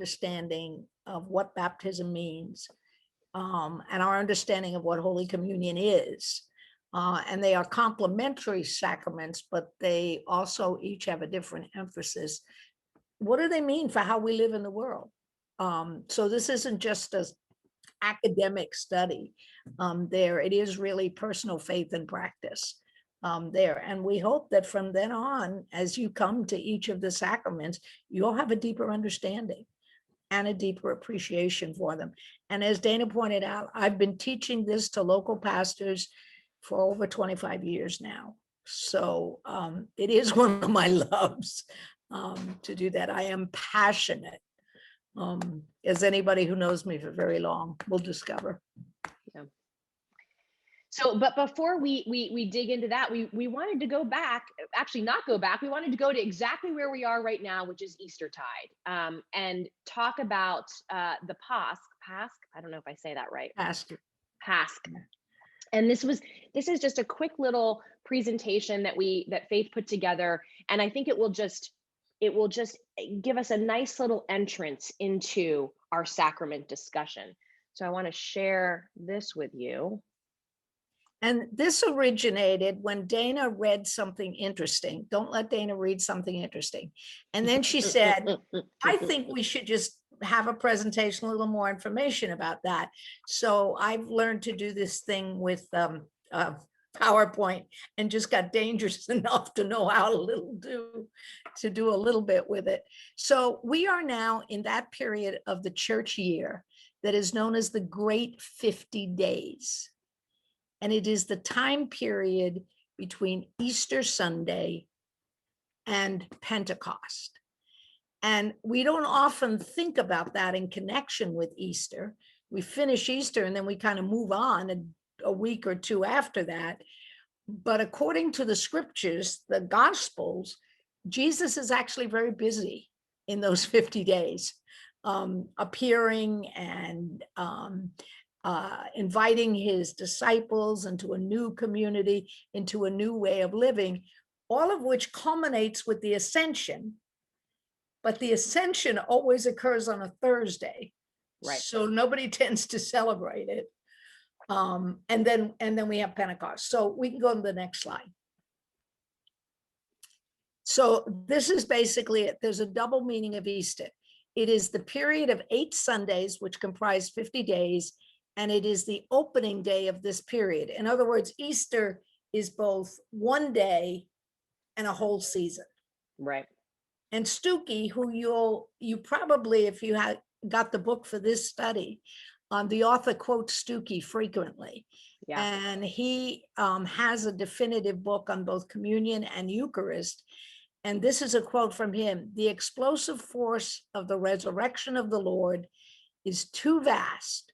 understanding of what baptism means, and our understanding of what Holy Communion is. And they are complementary sacraments, but they also each have a different emphasis. What do they mean for how we live in the world? So this isn't just an academic study. There, it is really personal faith and practice there. And we hope that from then on, as you come to each of the sacraments, you'll have a deeper understanding and a deeper appreciation for them. And as Dana pointed out, I've been teaching this to local pastors for over 25 years now. So it is one of my loves to do that. I am passionate, as anybody who knows me for very long will discover. Yeah. So, but before we dig into that, we wanted to go back, actually not go back. We wanted to go to exactly where we are right now, which is Eastertide, and talk about the Pasch. I don't know if I say that right. Pastor. Pasch. And this is just a quick little presentation that Faith put together, and I think it will just give us a nice little entrance into our sacrament discussion. So I want to share this with you. And this originated when Dana read something interesting. Don't let Dana read something interesting. And then she said, I think we should just have a presentation, a little more information about that. So I've learned to do this thing with PowerPoint and just got dangerous enough to know how to do a little bit with it. So we are now in that period of the church year that is known as the Great 50 Days. And it is the time period between Easter Sunday and Pentecost. And we don't often think about that in connection with Easter. We finish Easter and then we kind of move on a week or two after that. But according to the scriptures, the Gospels, Jesus is actually very busy in those 50 days, appearing and inviting his disciples into a new community, into a new way of living, all of which culminates with the ascension. But the ascension always occurs on a Thursday, right? So nobody tends to celebrate it. And then we have Pentecost. So we can go to the next slide. So this is basically it. There's a double meaning of Easter. It is the period of 8 Sundays, which comprise 50 days, and it is the opening day of this period. In other words, Easter is both one day and a whole season. Right. And Stuckey, who you probably, if you had got the book for this study, the author quotes Stuckey frequently. Yeah. And he has a definitive book on both communion and Eucharist. And this is a quote from him: "The explosive force of the resurrection of the Lord is too vast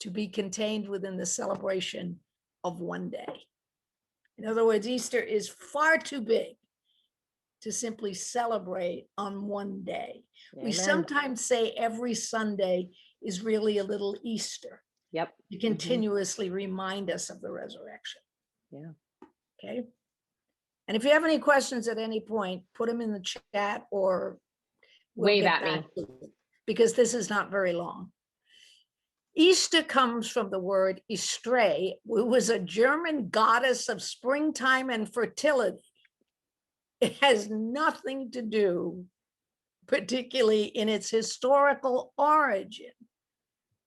to be contained within the celebration of one day." In other words, Easter is far too big to simply celebrate on one day. Amen. We sometimes say every Sunday is really a little Easter. Yep. To continuously remind us of the resurrection. Yeah. Okay. And if you have any questions at any point, put them in the chat or wave at me, because this is not very long. Easter comes from the word Istre, who was a German goddess of springtime and fertility. It has nothing to do, particularly in its historical origin,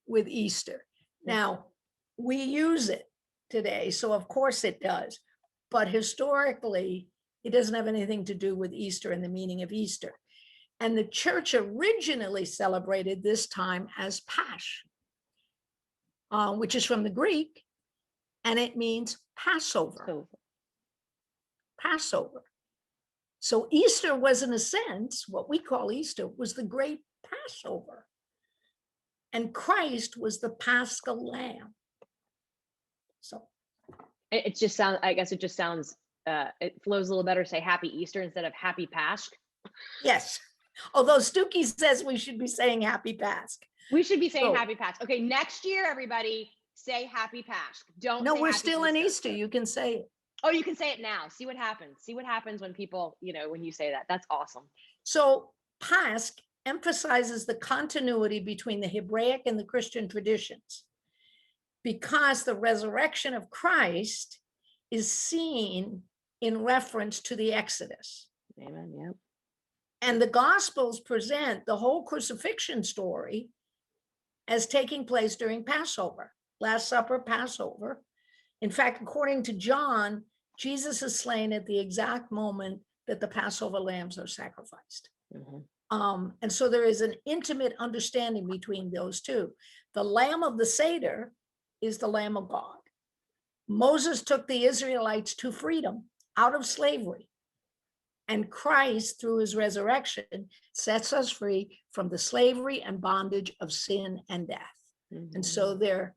with Easter. Now, we use it today, so of course it does. But historically, it doesn't have anything to do with Easter and the meaning of Easter. And the church originally celebrated this time as Pasch, which is from the Greek, and it means Passover. Passover. So Easter was, in a sense, what we call Easter was the great Passover. And Christ was the Paschal Lamb. So it just sounds, I guess it just sounds, it flows a little better to say Happy Easter instead of Happy Pasch. Yes. Although Stuckey says we should be saying Happy Pasch. We should be saying Happy Pasch. Okay, next year, everybody, say Happy Pasch. Don't. No, say we're Happy still in Easter. You can say it. Oh, you can say it now. See what happens. See what happens when people, when you say that. That's awesome. So Pasch emphasizes the continuity between the Hebraic and the Christian traditions, because the resurrection of Christ is seen in reference to the Exodus. Amen. Yeah. And the Gospels present the whole crucifixion story as taking place during Passover, Last Supper, Passover. In fact, according to John, Jesus is slain at the exact moment that the Passover lambs are sacrificed. Mm-hmm. And so there is an intimate understanding between those two. The Lamb of the Seder is the Lamb of God. Moses took the Israelites to freedom out of slavery. And Christ, through his resurrection, sets us free from the slavery and bondage of sin and death. Mm-hmm. And so they're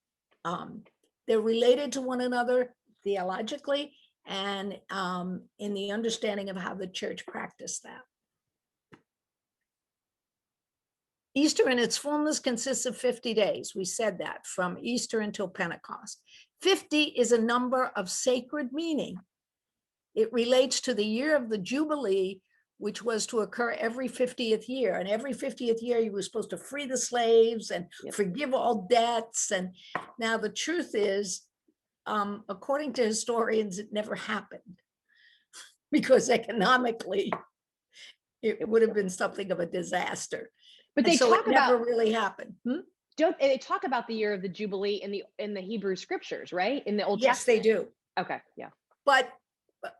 related to one another theologically and in the understanding of how the church practiced that. Easter in its fullness consists of 50 days. We said that, from Easter until Pentecost. 50 is a number of sacred meaning. It relates to the year of the Jubilee, which was to occur every 50th year. And every 50th year, you were supposed to free the slaves and forgive all debts. And now the truth is, according to historians, it never happened, because economically, it would have been something of a disaster. But they so talk it never really happened. Don't they talk about the year of the Jubilee in the Hebrew scriptures, right? In the Old Yes, Testament. they do. Okay, yeah. But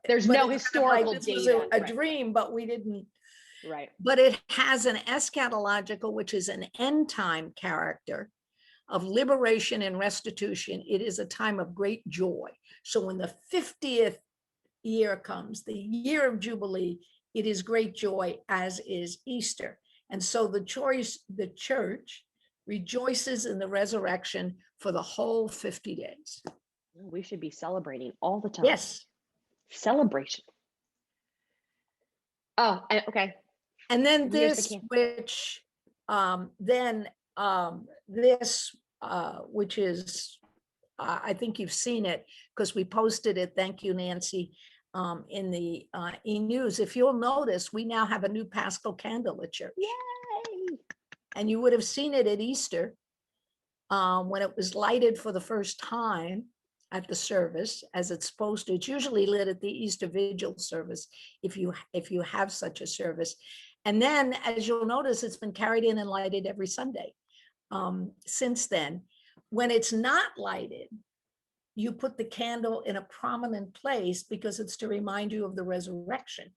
there's no historical this data. Was a dream, but we didn't. Right. But it has an eschatological, which is an end time character of liberation and restitution. It is a time of great joy. So when the 50th year comes, the year of Jubilee, it is great joy, as is Easter. And so the church rejoices in the resurrection for the whole 50 days. We should be celebrating all the time. Yes. Celebration. Oh, okay. And then this, which is, I think you've seen it because we posted it. Thank you, Nancy. In the e-news, if you'll notice, we now have a new Paschal candle at church. Yay! And you would have seen it at Easter when it was lighted for the first time at the service, as it's supposed to. It's usually lit at the Easter Vigil service, if you have such a service. And then, as you'll notice, it's been carried in and lighted every Sunday since then. When it's not lighted, you put the candle in a prominent place because it's to remind you of the resurrection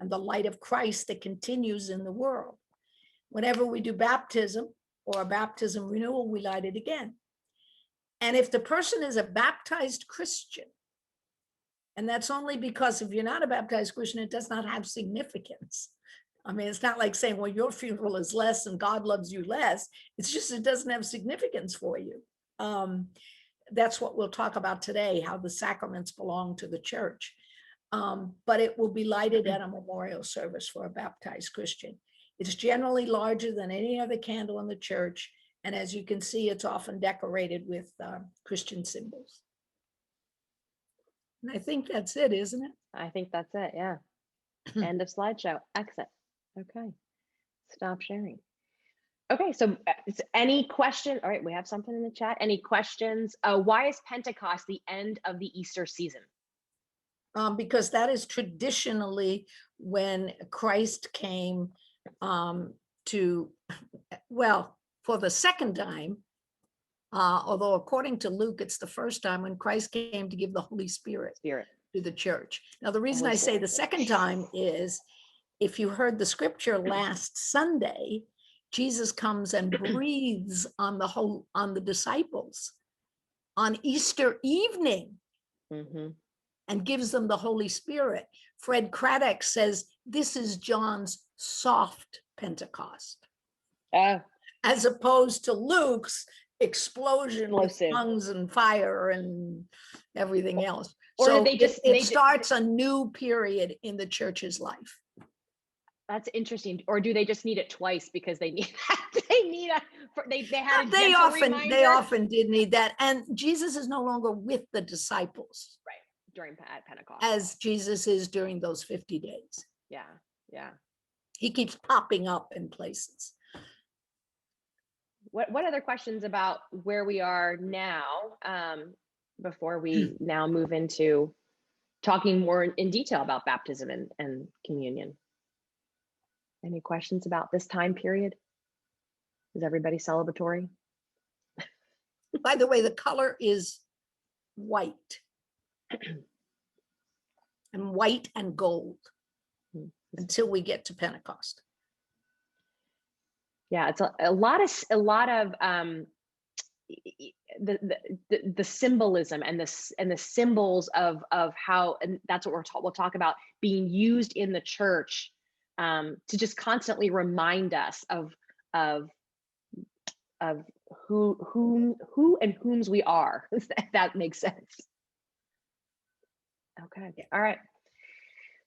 and the light of Christ that continues in the world. Whenever we do baptism or a baptism renewal, we light it again. And if the person is a baptized Christian, and that's only because if you're not a baptized Christian, it does not have significance. I mean, it's not like saying, well, your funeral is less and God loves you less. It's just, it doesn't have significance for you. That's what we'll talk about today, how the sacraments belong to the church. But it will be lighted at a memorial service for a baptized Christian. It's generally larger than any other candle in the church. And as you can see, it's often decorated with Christian symbols. And I think that's it, isn't it? I think that's it, yeah. End of slideshow. Exit. Okay. Stop sharing. Okay, so any question? All right, we have something in the chat. Any questions? Why is Pentecost the end of the Easter season? Because that is traditionally when Christ came for the second time, although according to Luke, it's the first time when Christ came to give the Holy Spirit to the church. Now, the reason I say the second time is, if you heard the scripture last Sunday, Jesus comes and breathes on the disciples on Easter evening and gives them the Holy Spirit. Fred Craddock says this is John's soft Pentecost, as opposed to Luke's explosion with tongues and fire and everything else. Or so it starts a new period in the church's life. That's interesting. Or do they just need it twice because they need that? They had a they reminder? often did need that. And Jesus is no longer with the disciples. Right. At Pentecost. As Jesus is during those 50 days. Yeah. He keeps popping up in places. What other questions about where we are now, before we now move into talking more in detail about baptism and communion? Any questions about this time period? Is everybody celebratory? By the way, the color is white. And white and gold until we get to Pentecost. Yeah, it's a lot of the symbolism and the symbols of how, and that's what we'll talk about, being used in the church to just constantly remind us of who and whom's we are. If that makes sense. Okay. All right.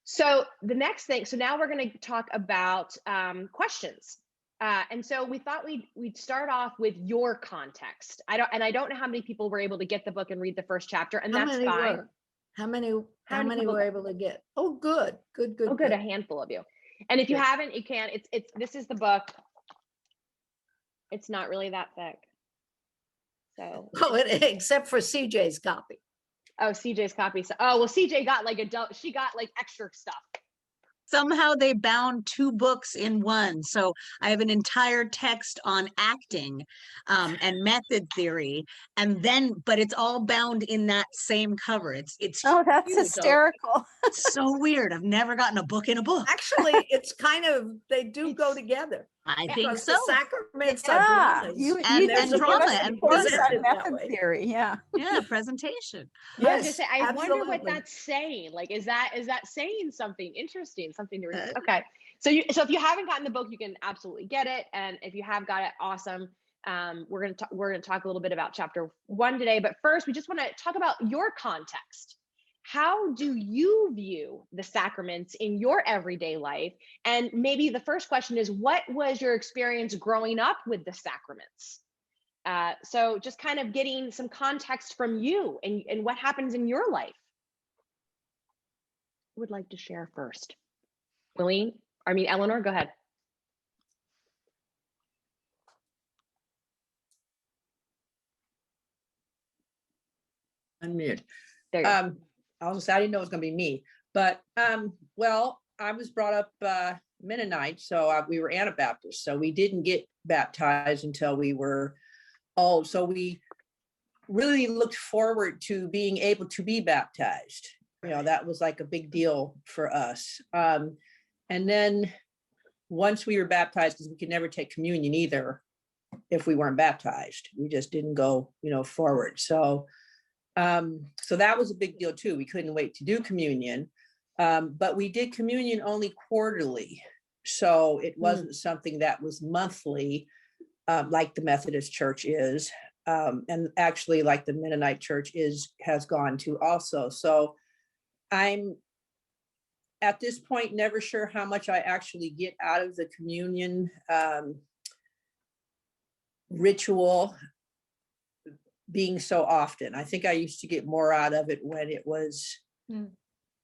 So the next thing, so now we're going to talk about questions. And so we thought we'd start off with your context. I don't know how many people were able to get the book and read the first chapter, and that's fine. How many were able to get? Oh, good. Oh, good. A handful of you. And if you haven't, you can. This is the book. It's not really that thick. So. Oh, except for CJ's copy. Oh, CJ's copy. So, well, CJ got she got like extra stuff. Somehow they bound 2 books in one. So I have an entire text on acting and method theory, but it's all bound in that same cover. It's Oh, that's huge. hysterical. It's so weird. I've never gotten a book in a book. Actually, it's kind of, they do go together. I think so. The Sacraments are Yeah, dramas. and drama and method theory. Yeah. Yeah, presentation. I was gonna say, I absolutely. wonder what that's saying. Like, is that saying something interesting, something to read? Okay. So if you haven't gotten the book, you can absolutely get it. And if you have got it, awesome. We're gonna talk a little bit about chapter 1 today, but first we just want to talk about your context. How do you view the sacraments in your everyday life? And maybe the first question is, what was your experience growing up with the sacraments? So just kind of getting some context from you and what happens in your life. Who would like to share first? Eleanor, go ahead. Unmute. There you go. I was I didn't know it was going to be me, but well, I was brought up Mennonite, so we were Anabaptists, so we didn't get baptized until we were old. So we really looked forward to being able to be baptized. You know, that was like a big deal for us. And then once we were baptized, because we could never take communion either if we weren't baptized, we just didn't go, forward. So that was a big deal too. We couldn't wait to do communion, but we did communion only quarterly. So it wasn't something that was monthly, like the Methodist Church is, and actually like the Mennonite Church has gone to also. So I'm at this point never sure how much I actually get out of the communion ritual being so often. I think I used to get more out of it when it was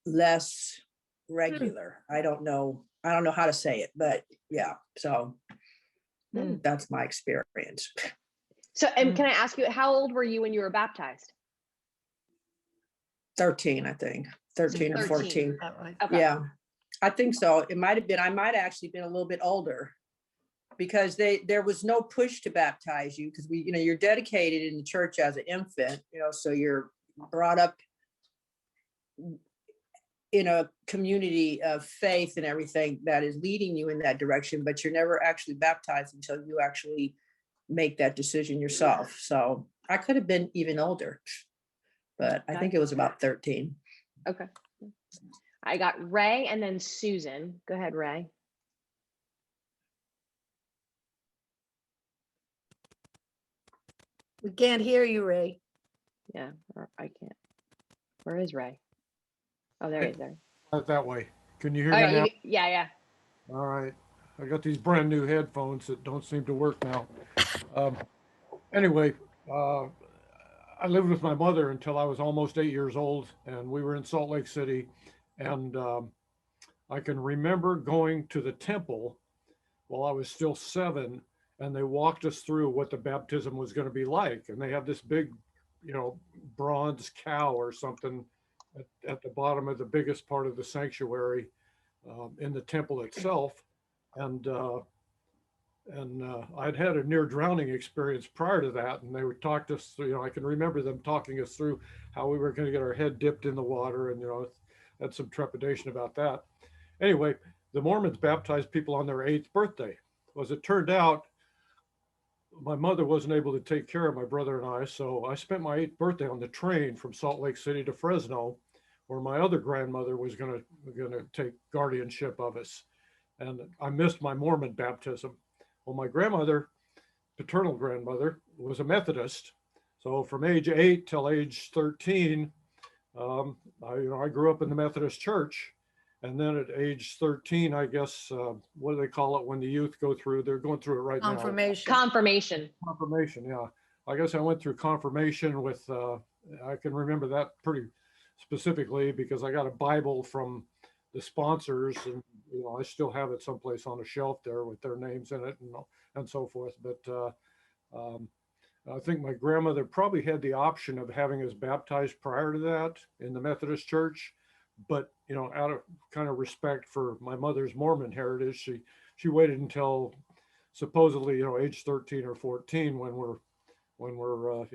less regular. I don't know how to say it, but yeah. So that's my experience. So, and can I ask you, how old were you when you were baptized? 13, I think. 13 or 14. Okay. Yeah, I think so. It might have been, I might have actually been a little bit older, because there was no push to baptize you, because you're dedicated in the church as an infant, so you're brought up in a community of faith and everything that is leading you in that direction, but you're never actually baptized until you actually make that decision yourself. So I could have been even older, but I think it was about 13. Okay. I got Ray and then Susan. Go ahead, Ray. We can't hear you, Ray. Yeah, I can't. Where is Ray? Oh, there he is. There. Not that way. Can you hear Oh, me now? yeah. All right. I got these brand new headphones that don't seem to work now. Anyway, I lived with my mother until I was almost 8 years old, and we were in Salt Lake City. And I can remember going to the temple while I was still 7, and they walked us through what the baptism was going to be like. And they have this big, bronze cow or something at the bottom of the biggest part of the sanctuary in the temple itself. And I'd had a near drowning experience prior to that, and they would talk us through, I can remember them talking us through how we were going to get our head dipped in the water, and had some trepidation about that. Anyway, the Mormons baptized people on their 8th birthday. Well, as it turned out, my mother wasn't able to take care of my brother and I, so I spent my 8th birthday on the train from Salt Lake City to Fresno, where my other grandmother was going to take guardianship of us. And I missed my Mormon baptism. Well, my grandmother, paternal grandmother, was a Methodist. So from age 8 till age 13, I grew up in the Methodist church. And then at age 13, I guess, what do they call it when the youth go through? They're going through it right now. Confirmation. Confirmation, yeah. I guess I went through confirmation with, I can remember that pretty specifically because I got a Bible from the sponsors, and I still have it someplace on a shelf there with their names in it and so forth. But I think my grandmother probably had the option of having us baptized prior to that in the Methodist church, but out of kind of respect for my mother's Mormon heritage, she waited until supposedly age 13 or 14 when we're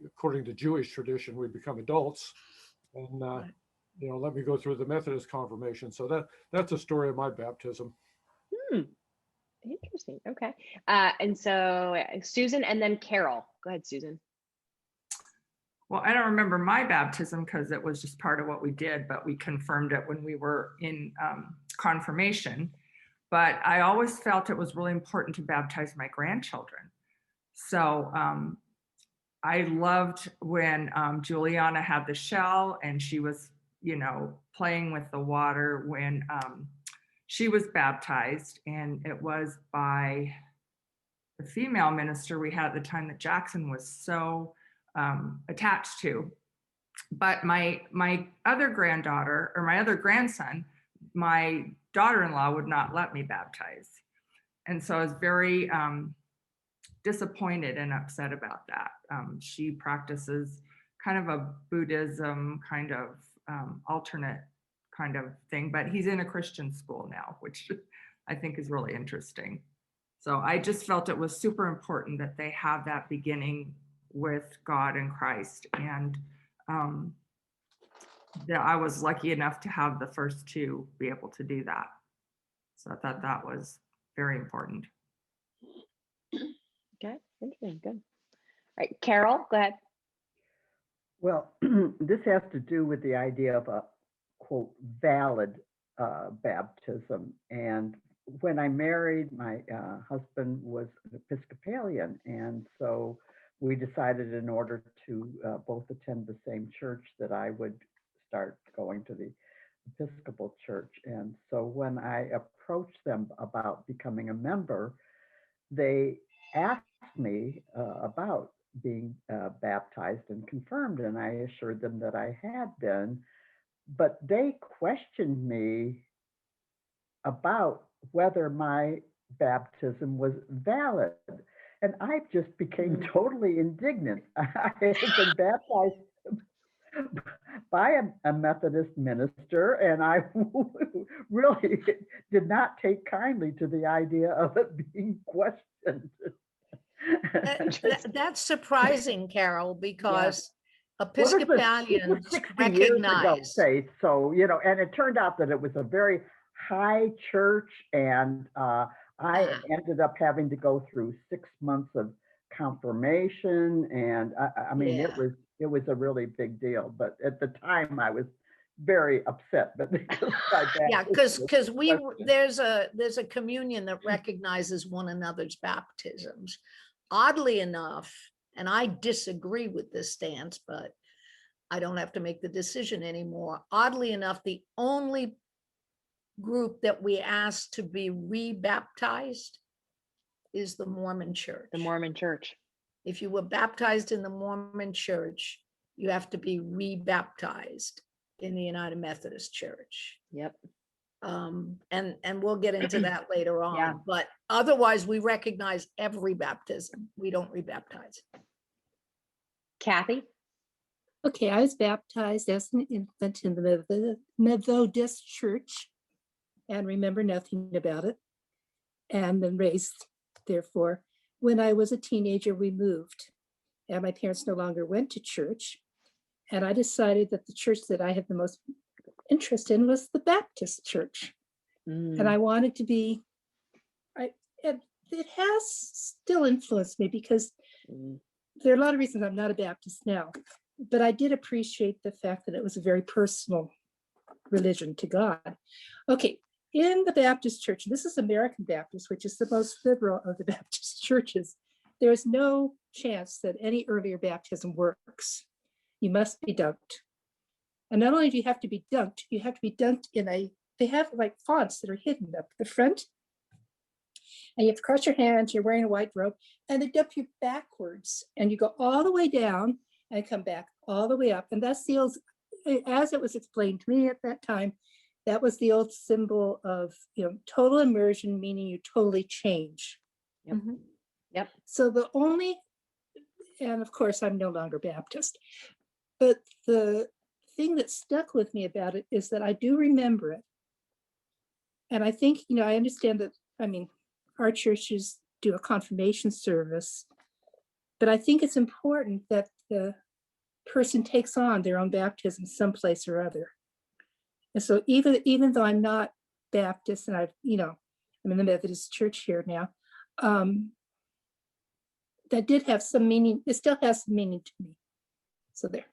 according to Jewish tradition we become adults, and let me go through the Methodist confirmation. So that's a story of my baptism. Interesting. Okay. And so Susan and then Carol. Go ahead, Susan. Well, I don't remember my baptism because it was just part of what we did, but we confirmed it when we were in confirmation. But I always felt it was really important to baptize my grandchildren. So I loved when Juliana had the shell and she was, playing with the water when she was baptized, and it was by the female minister we had at the time that Jackson was so attached to. But my other granddaughter, or my other grandson, my daughter-in-law would not let me baptize. And so I was very disappointed and upset about that. She practices kind of a Buddhism kind of alternate kind of thing, but he's in a Christian school now, which I think is really interesting. So I just felt it was super important that they have that beginning with God and Christ. And that I was lucky enough to have the first two be able to do that. So I thought that was very important. Okay, interesting, good. All right, Carol, go ahead. Well, this has to do with the idea of a, quote, valid baptism. And when I married, my husband was an Episcopalian. And so we decided in order to both attend the same church that I would start going to the Episcopal church. And so when I approached them about becoming a member, they asked me about being baptized and confirmed, and I assured them that I had been, but they questioned me about whether my baptism was valid. And I just became totally indignant. I had been baptized by a Methodist minister, and I really did not take kindly to the idea of it being questioned. That's surprising, Carol, because Episcopalians well, 60 years ago, recognize. So, and it turned out that it was a very high church, and I ended up having to go through 6 months of confirmation, and I mean, it was a really big deal. But at the time, I was very upset. But because there's a communion that recognizes one another's baptisms. Oddly enough, and I disagree with this stance, but I don't have to make the decision anymore. Oddly enough, the only group that we asked to be rebaptized is the Mormon Church. The Mormon Church. If you were baptized in the Mormon Church, you have to be rebaptized in the United Methodist Church. Yep. And we'll get into that later on. Yeah. But otherwise, we recognize every baptism. We don't rebaptize. Kathy? Okay, I was baptized as an infant in the Methodist church and remember nothing about it. And then raised, therefore, when I was a teenager, we moved. And my parents no longer went to church. And I decided that the church that I had the most interest in was the Baptist church. And I wanted to be, it has still influenced me because there are a lot of reasons I'm not a Baptist now, but I did appreciate the fact that it was a very personal religion to God. Okay, in the Baptist church, this is American Baptist, which is the most liberal of the Baptist churches, there is no chance that any earlier baptism works. You must be dunked. And not only do you have to be dunked, you have to be dunked in they have like fonts that are hidden up the front. And you have to cross your hands, you're wearing a white robe, and they dump you backwards. And you go all the way down and come back all the way up. And that's the old, as it was explained to me at that time, that was the old symbol of, total immersion, meaning you totally change. Yep. Yep. So the only, and of course, I'm no longer Baptist, but the thing that stuck with me about it is that I do remember it. And I think, I understand that, our churches do a confirmation service, but I think it's important that the person takes on their own baptism someplace or other. And so even though I'm not Baptist and I'm in the Methodist church here now, that did have some meaning. It still has some meaning to me. So there.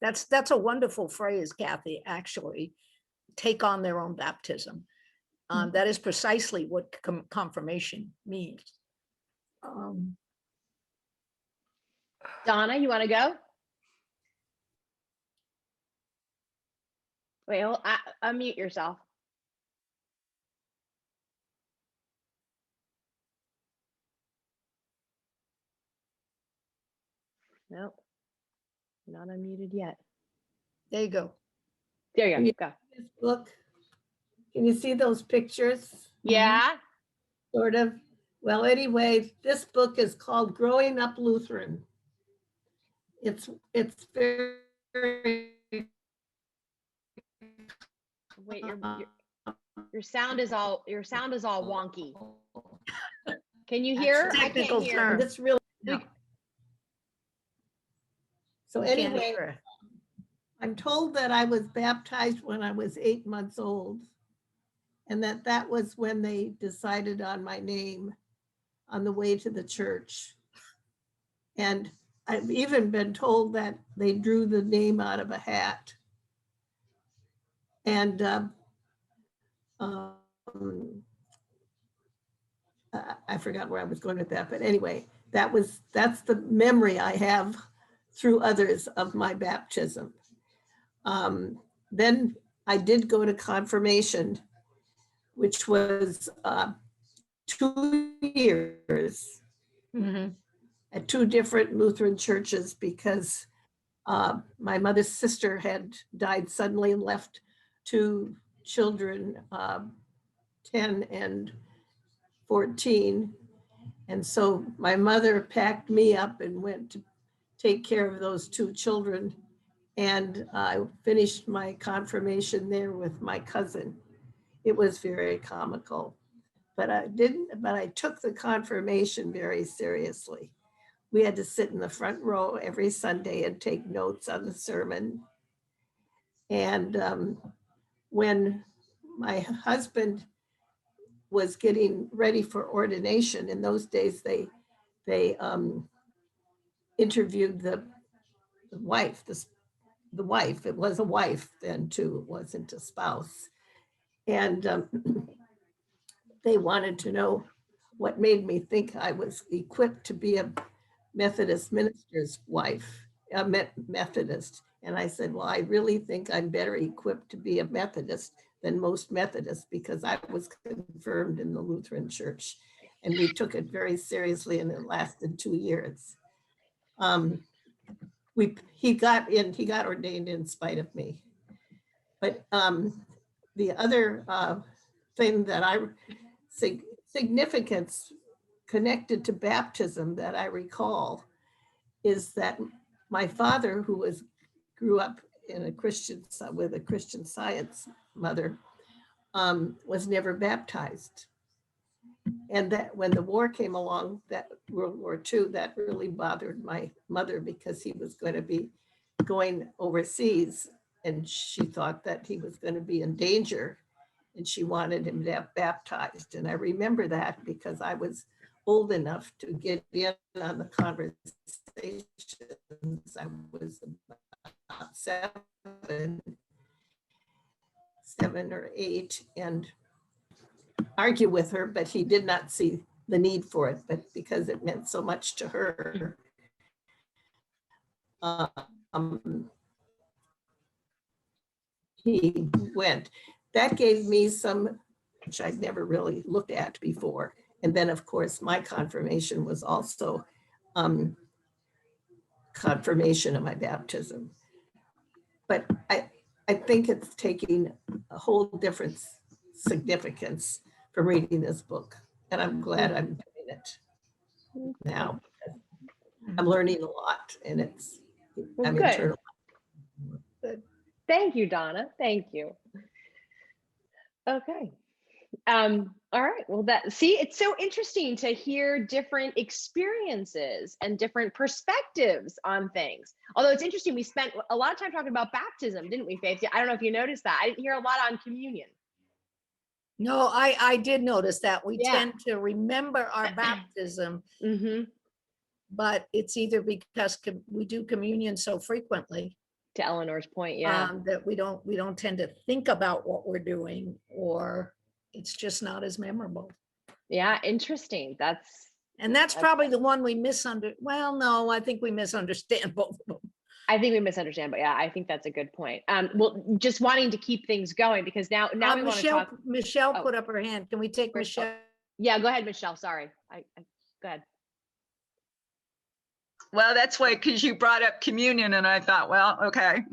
That's a wonderful phrase, Kathy, actually. Take on their own baptism. That is precisely what confirmation means. Donna, you want to go? Wait, unmute yourself. Nope, not unmuted yet. There you go. There you go. This book, can you see those pictures? Yeah. Sort of. Well, anyway, this book is called Growing Up Lutheran. It's very Wait, your sound is all wonky. Can you hear? I Technical can't hear. term. It's really No. so We can't anyway, hear it. I'm told that I was baptized when I was 8 months old, and that was when they decided on my name on the way to the church. And I've even been told that they drew the name out of a hat. And I forgot where I was going with that, but anyway, that's the memory I have through others of my baptism. Then I did go to confirmation, which was 2 years at 2 different Lutheran churches because my mother's sister had died suddenly and left 2 children, 10 and 14. And so my mother packed me up and went to take care of those 2 children. And I finished my confirmation there with my cousin. It was very comical, but I took the confirmation very seriously. We had to sit in the front row every Sunday and take notes on the sermon. And when my husband was getting ready for ordination, in those days, they interviewed the wife, the wife. It was a wife then too, it wasn't a spouse. And they wanted to know what made me think I was equipped to be a Methodist minister's wife, a Methodist. And I said, well, I really think I'm better equipped to be a Methodist than most Methodists because I was confirmed in the Lutheran Church. And we took it very seriously and it lasted 2 years. he got ordained in spite of me. But the other thing that significance connected to baptism that I recall is that my father, who grew up in with a Christian Science mother, was never baptized. And that when the war came along, that World War II, that really bothered my mother because he was going to be going overseas and she thought that he was going to be in danger and she wanted him to have baptized. And I remember that because I was old enough to get in on the conversations. I was about seven or eight, and argue with her, but he did not see the need for it, but because it meant so much to her. He went. That gave me some, which I'd never really looked at before. And then of course, my confirmation was also confirmation of my baptism. But I think it's taking a whole different significance from reading this book. And I'm glad I'm doing it now. I'm learning a lot and I'm good. internal. Thank you, Donna. Thank you. Okay. All right. Well, it's so interesting to hear different experiences and different perspectives on things. Although it's interesting, we spent a lot of time talking about baptism, didn't we, Faith? I don't know if you noticed that. I didn't hear a lot on communion. No, I did notice that. We tend to remember our baptism, but it's either because we do communion so frequently. To Eleanor's point, that we don't tend to think about what we're doing, or it's just not as memorable. Yeah, interesting. That's probably the one we misunderstand. Well, no, I think we misunderstand both of them. I think we misunderstand, but yeah, I think that's a good point. Well, just wanting to keep things going because now we want to talk. Michelle put up her hand. Can we take Michelle? Yeah, go ahead, Michelle. Sorry. Go ahead. Well, that's why, because you brought up communion and I thought, well, okay.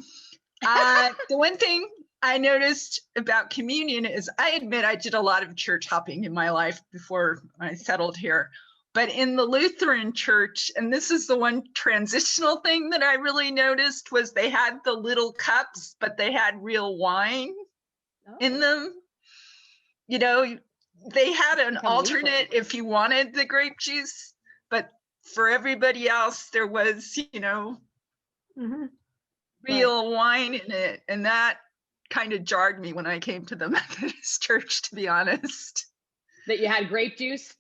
The one thing I noticed about communion is I admit I did a lot of church hopping in my life before I settled here. But in the Lutheran church, and this is the one transitional thing that I really noticed, was they had the little cups, but they had real wine in them. You know, they had an alternate if you wanted the grape juice, but for everybody else, there was, real wine in it. And that kind of jarred me when I came to the Methodist church, to be honest. That you had grape juice?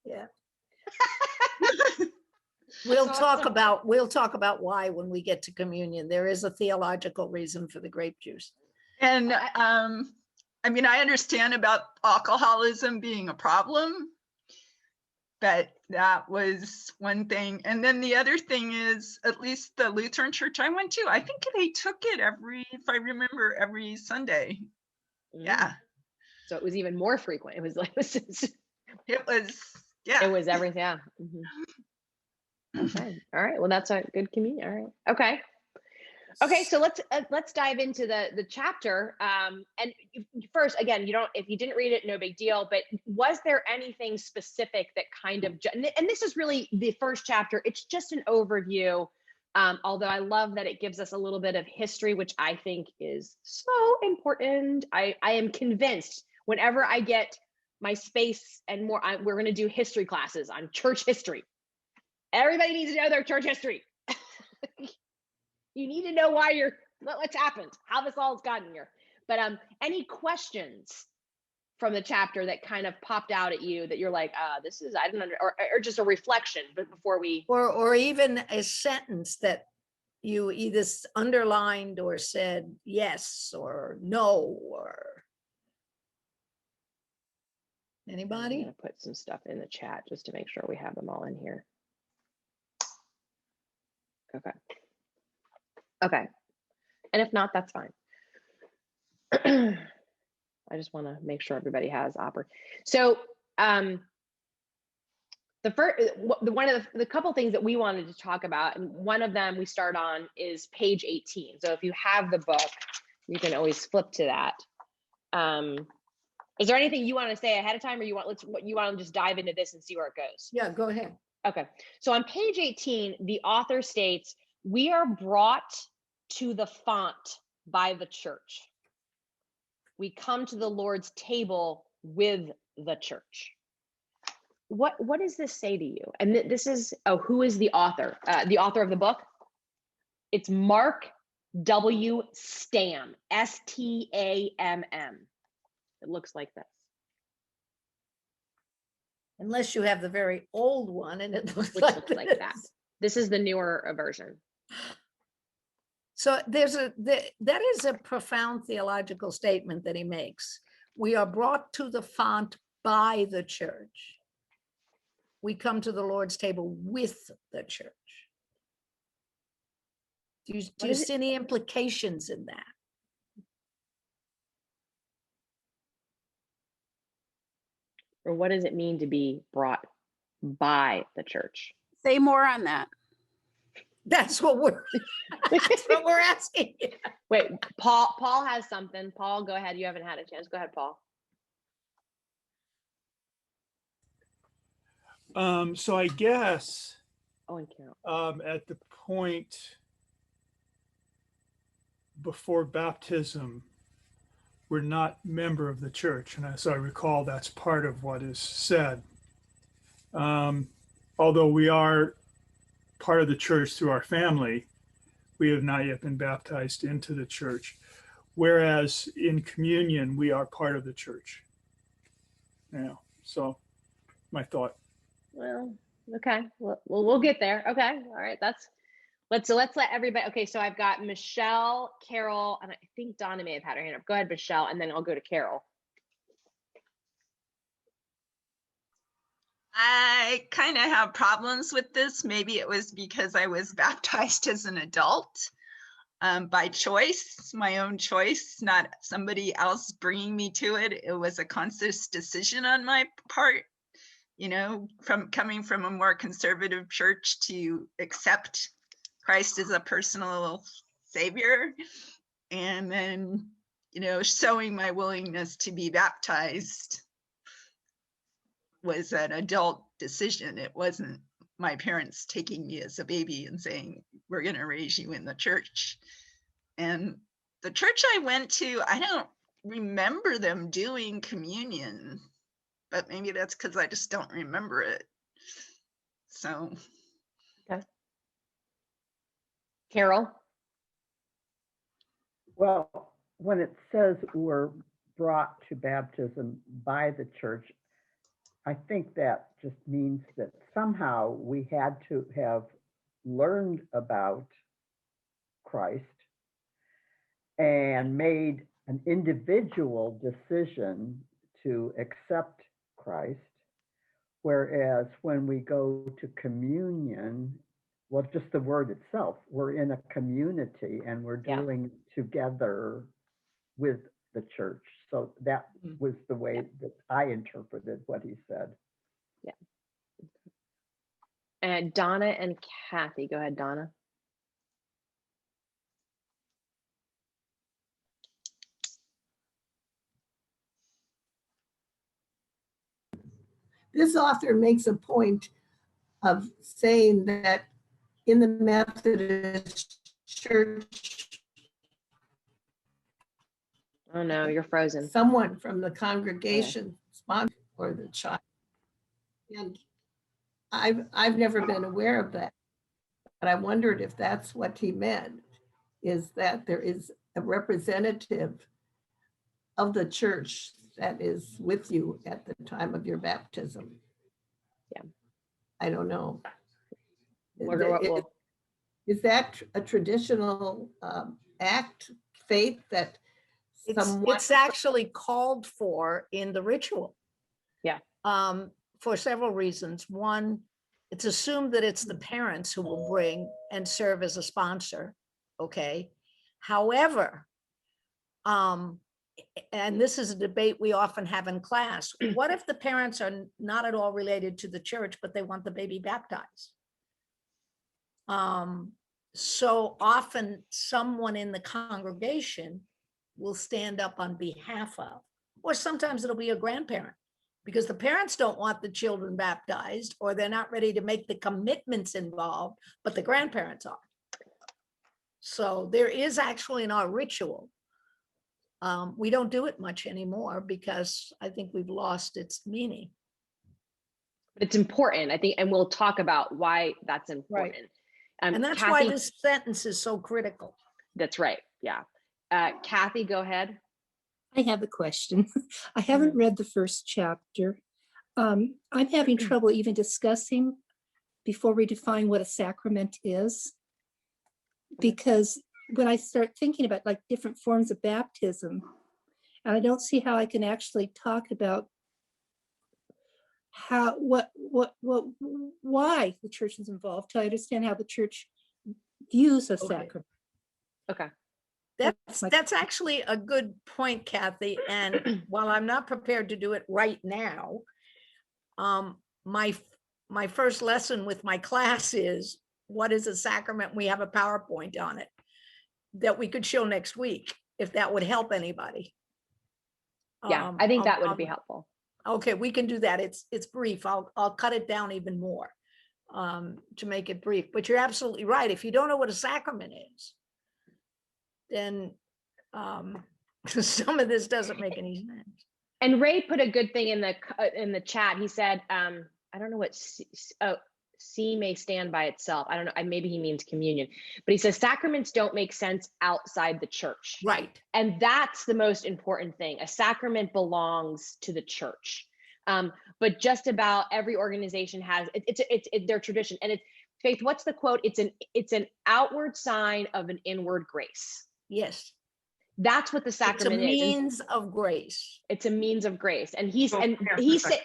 Yeah. We'll talk about why when we get to communion. There is a theological reason for the grape juice. And I mean, I understand about alcoholism being a problem, but that was one thing. And then the other thing is, at least the Lutheran church I went to, I think they took it every Sunday. Yeah. So it was even more frequent. It was like, it was everything. Yeah. Okay. All right. Well, that's a good communion. All right. Okay. So let's dive into the chapter. And first, again, if you didn't read it, no big deal. But was there anything specific that kind of, and this is really the first chapter. It's just an overview. Although I love that it gives us a little bit of history, which I think is so important. I am convinced whenever I get my space and more, we're going to do history classes on church history. Everybody needs to know their church history. You need to know what's happened, how this all has gotten here. But any questions from the chapter that kind of popped out at you that you're like, this is, I don't know, or just a reflection, but before we. Or even a sentence that you either underlined or said yes or no, or. Anybody? I'm going to put some stuff in the chat just to make sure we have them all in here. Okay. And if not, that's fine. I just want to make sure everybody has So one of the couple things that we wanted to talk about, and one of them we start on is page 18. So if you have the book, you can always flip to that. Is there anything you want to say ahead of time, or you want to just dive into this and see where it goes? Yeah, go ahead. Okay. So on page 18, the author states, "We are brought to the font by the church. We come to the Lord's table with the church." What does this say to you? And this is, who is the author? The author of the book? It's Mark W. Stamm, S-T-A-M-M. It looks like this. Unless you have the very old one and it looks Which like looks like that. This is the newer version. So that is a profound theological statement that he makes. We are brought to the font by the church. We come to the Lord's table with the church. Do you see any implications in that? Or what does it mean to be brought by the church? Say more on that. That's what we're asking. Wait, Paul has something. Paul, go ahead. You haven't had a chance. Go ahead, Paul. So I guess and Carol. At the point before baptism, we're not member of the church. And as I recall, that's part of what is said. Although we are part of the church through our family, we have not yet been baptized into the church. Whereas in communion, we are part of the church. Yeah, so my thought. Well, okay. We'll get there. Okay. All right. Let's let everybody. Okay. So I've got Michelle, Carol, and I think Donna may have had her hand up. Go ahead, Michelle, and then I'll go to Carol. I kind of have problems with this. Maybe it was because I was baptized as an adult by choice, my own choice, not somebody else bringing me to it. It was a conscious decision on my part, you know, from coming from a more conservative church to accept Christ as a personal savior. And then, you know, showing my willingness to be baptized was an adult decision. It wasn't my parents taking me as a baby and saying, we're going to raise you in the church. And the church I went to, I don't remember them doing communion, but maybe that's because I just don't remember it. So. Okay. Carol? Well, when it says we're brought to baptism by the church, I think that just means that somehow we had to have learned about Christ and made an individual decision to accept Christ. Whereas when we go to communion, well, just the word itself, we're in a community and we're doing together with the church. So that was the way that I interpreted what he said. Yeah. And Donna and Kathy, go ahead, Donna. This author makes a point of saying that in the Methodist Church, oh no, you're frozen. Someone from the congregation sponsored for the child. And I've never been aware of that, but I wondered if that's what he meant, is that there is a representative of the church that is with you at the time of your baptism. Yeah. I don't know. Is that a traditional act, faith that it's actually called for in the ritual? Yeah. For several reasons. One, it's assumed that it's the parents who will bring and serve as a sponsor. Okay. However, and this is a debate we often have in class, what if the parents are not at all related to the church, but they want the baby baptized? So often someone in the congregation will stand up on behalf of, or sometimes it'll be a grandparent, because the parents don't want the children baptized, or they're not ready to make the commitments involved, but the grandparents are. So there is actually in our ritual, we don't do it much anymore because I think we've lost its meaning. But it's important, I think, and we'll talk about why that's important. And that's Kathy, why this sentence is so critical. That's right. Yeah. Kathy, go ahead. I have a question. I haven't read the first chapter. I'm having trouble even discussing before we define what a sacrament is. Because when I start thinking about like different forms of baptism, and I don't see how I can actually talk about how, why the church is involved, to understand how the church views a sacrament. Okay. That's actually a good point, Kathy. And while I'm not prepared to do it right now, my first lesson with my class is, what is a sacrament? We have a PowerPoint on it that we could show next week, if that would help anybody. Yeah, I think that would be helpful. Okay, we can do that. It's brief. I'll cut it down even more to make it brief. But you're absolutely right. If you don't know what a sacrament is, then some of this doesn't make any sense. And Ray put a good thing in the chat. He said, I don't know what C may stand by itself. I don't know. Maybe he means communion, but he says sacraments don't make sense outside the church. Right. And that's the most important thing. A sacrament belongs to the church. But just about every organization has it's their tradition. And it's Faith. What's the quote? It's an outward sign of an inward grace. Yes. That's what the sacrament is. It's a means of grace. It's a means of grace. And he said,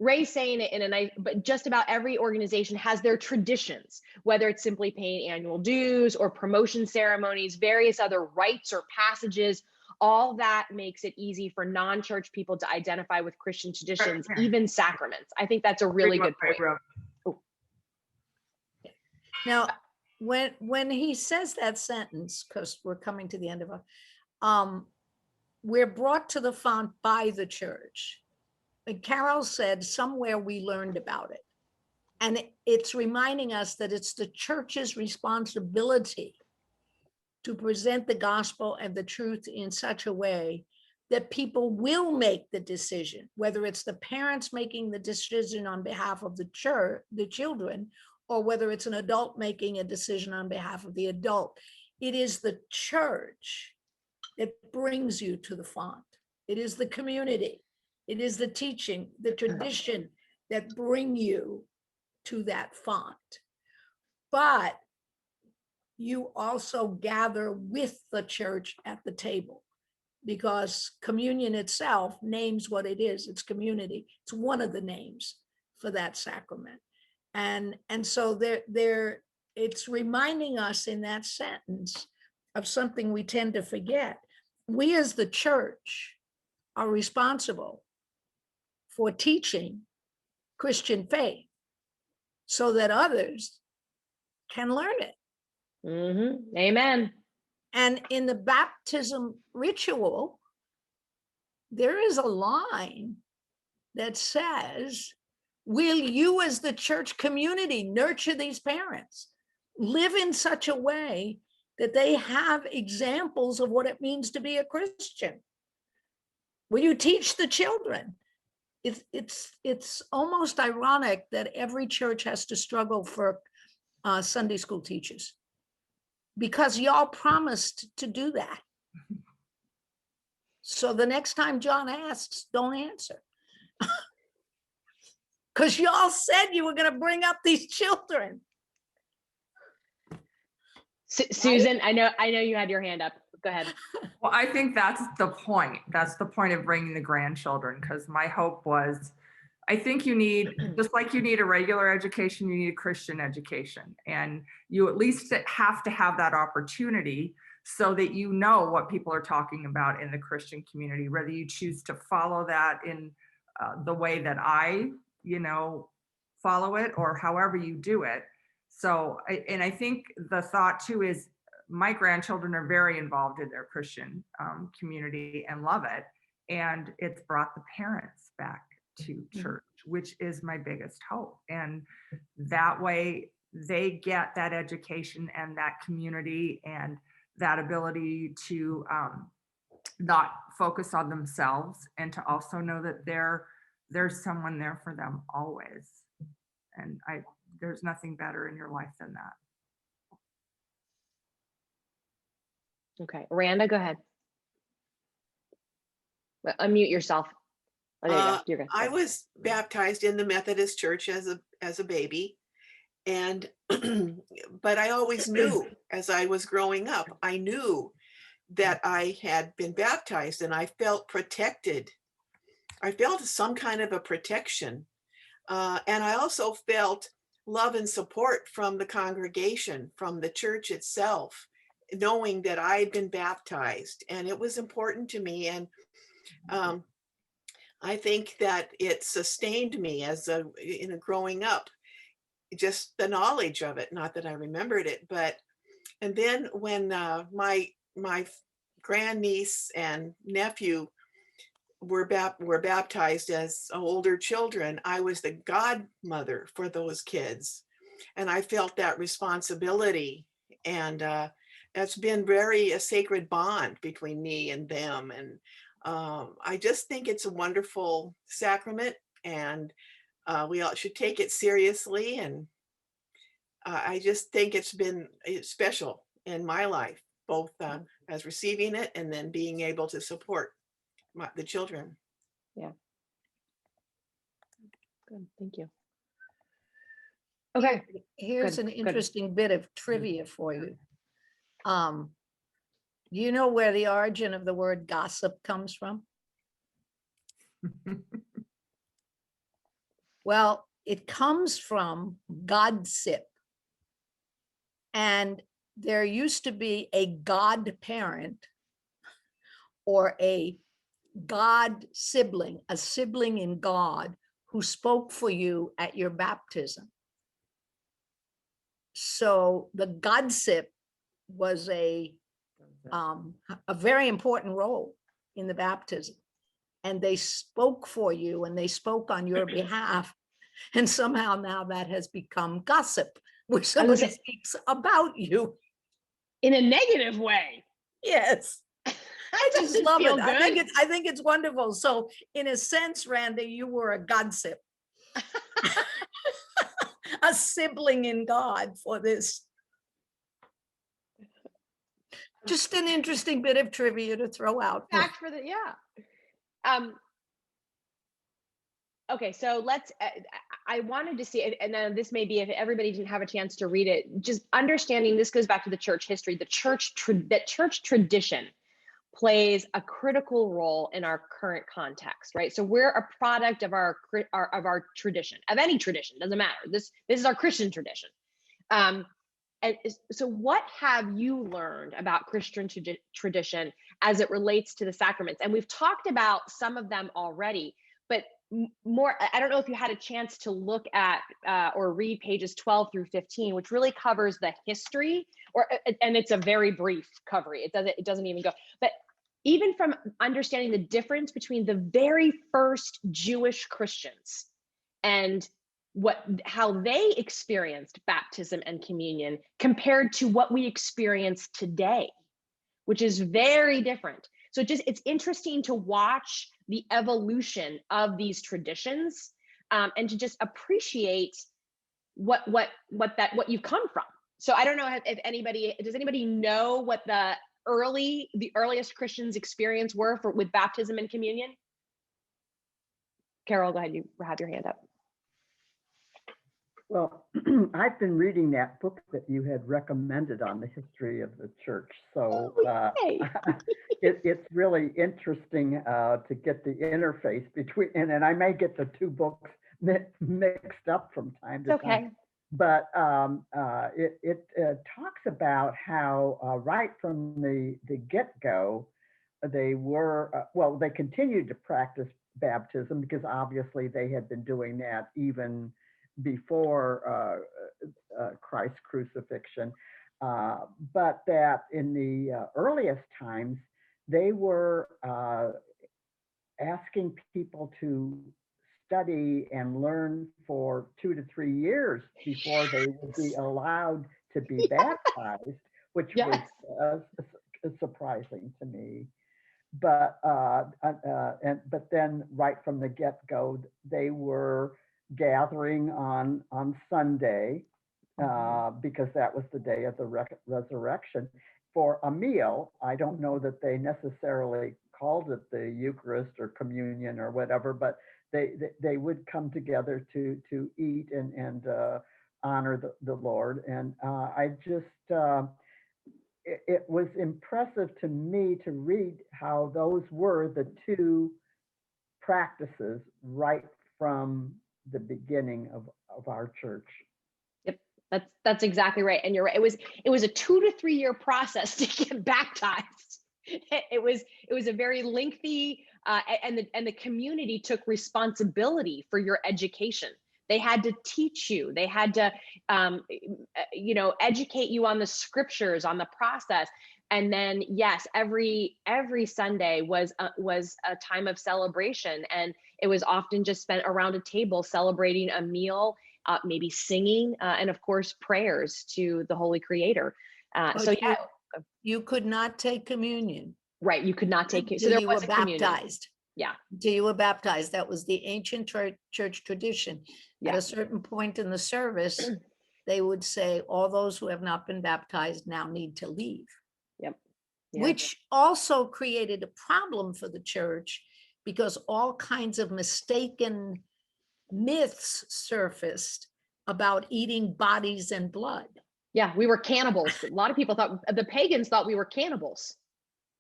Ray's saying it in a nice, but just about every organization has their traditions, whether it's simply paying annual dues or promotion ceremonies, various other rites or passages. All that makes it easy for non-church people to identify with Christian traditions, even sacraments. I think that's a really good point. Oh. Now, when he says that sentence, because we're coming to the end of it, we're brought to the font by the church. And Carol said somewhere we learned about it. And it's reminding us that it's the church's responsibility to present the gospel and the truth in such a way that people will make the decision, whether it's the parents making the decision on behalf of the children, or whether it's an adult making a decision on behalf of the adult. It is the church that brings you to the font. It is the community. It is the teaching, the tradition that bring you to that font. But you also gather with the church at the table, because communion itself names what it is. It's community. It's one of the names for that sacrament. And so it's reminding us in that sentence of something we tend to forget. We as the church are responsible for teaching Christian faith so that others can learn it. Mm-hmm. Amen. And in the baptism ritual, there is a line that says, will you as the church community nurture these parents? Live in such a way that they have examples of what it means to be a Christian. Will you teach the children? It's almost ironic that every church has to struggle for Sunday school teachers, because y'all promised to do that. So the next time John asks, don't answer. Because y'all said you were going to bring up these children. Susan, I know you had your hand up. Go ahead. Well, I think that's the point. That's the point of bringing the grandchildren, because my hope was, I think you need, just like you need a regular education, you need a Christian education. And you at least have to have that opportunity so that you know what people are talking about in the Christian community, whether you choose to follow that in the way that I, follow it, or however you do it. So, and I think the thought too is my grandchildren are very involved in their Christian community and love it. And it's brought the parents back to church, which is my biggest hope. And that way they get that education and that community and that ability to not focus on themselves, and to also know that there's someone there for them always. And there's nothing better in your life than that. Okay, Randa, go ahead. Unmute yourself. Oh, there you go. You're good. I was baptized in the Methodist Church as a baby, and but I always knew as I was growing up, I knew that I had been baptized, and I felt protected. I felt some kind of a protection, and I also felt love and support from the congregation, from the church itself, knowing that I had been baptized, and it was important to me. And I think that it sustained me as growing up, just the knowledge of it. Not that I remembered it, and then when my grandniece and nephew were baptized as older children, I was the godmother for those kids, and I felt that responsibility, and that's been a sacred bond between me and them. And I just think it's a wonderful sacrament, and we all should take it seriously. And I just think it's special in my life, both as receiving it and then being able to support the children. Yeah. Good. Thank you. Okay. Here's an interesting bit of trivia for you. You know where the origin of the word gossip comes from? Well, it comes from godsip. And there used to be a godparent or a God sibling, a sibling in God, who spoke for you at your baptism. So the godsip was a very important role in the baptism, and they spoke for you and they spoke on your behalf. And somehow now that has become gossip, where somebody speaks about you in a negative way. Yes. I just love it. I think it's wonderful. So in a sense, Randy, you were a godsip, a sibling in God for this. Just an interesting bit of trivia to throw out. Fact for the, yeah. Okay, so let's, I wanted to see, and then this may be if everybody didn't have a chance to read it, just understanding this goes back to the church history, that church tradition plays a critical role in our current context, right? So we're a product of our tradition, of any tradition, doesn't matter. This is our Christian tradition. And so what have you learned about Christian tradition as it relates to the sacraments? And we've talked about some of them already, but more, I don't know if you had a chance to look at or read pages 12 through 15, which really covers the history, and it's a very brief coverage. It doesn't even go, but even from understanding the difference between the very first Jewish Christians and how they experienced baptism and communion compared to what we experience today, which is very different. So it's interesting to watch the evolution of these traditions, and to just appreciate what you've come from. So I don't know if does anybody know what the earliest Christians' experience were with baptism and communion? Carol, go ahead. You have your hand up. Well, I've been reading that book that you had recommended on the history of the church. So it's really interesting to get the interface between, and I may get the two books mixed up from time to time. but it talks about how right from the get-go, they were, well, they continued to practice baptism because obviously they had been doing that even before Christ's crucifixion. But that in the earliest times, they were asking people to study and learn for 2 to 3 years before they would be allowed to be baptized, which Yes. was surprising to me. But but then right from the get-go, they were gathering on Sunday because that was the day of the resurrection for a meal. I don't know that they necessarily called it the Eucharist or communion or whatever, but they would come together to eat and honor the Lord. And I just it was impressive to me to read how those were the two practices right from the beginning of our church. Yep, that's exactly right. And you're right. It was a 2 to 3 year process to get baptized. It was a very lengthy, and the community took responsibility for your education. They had to teach you. They had to, educate you on the scriptures, on the process. And then, yes, every Sunday was a time of celebration, and it was often just spent around a table celebrating a meal, maybe singing, and of course prayers to the Holy Creator. So yeah, you could not take communion. Right, you could not take it. So Until there you was were a communion. baptized. Yeah. Until you were baptized. That was the ancient church tradition. Yeah. At a certain point in the service, they would say, all those who have not been baptized now need to leave. Yep. Yeah. Which also created a problem for the church because all kinds of mistaken myths surfaced about eating bodies and blood. Yeah, we were cannibals. A lot of people thought, the pagans thought we were cannibals.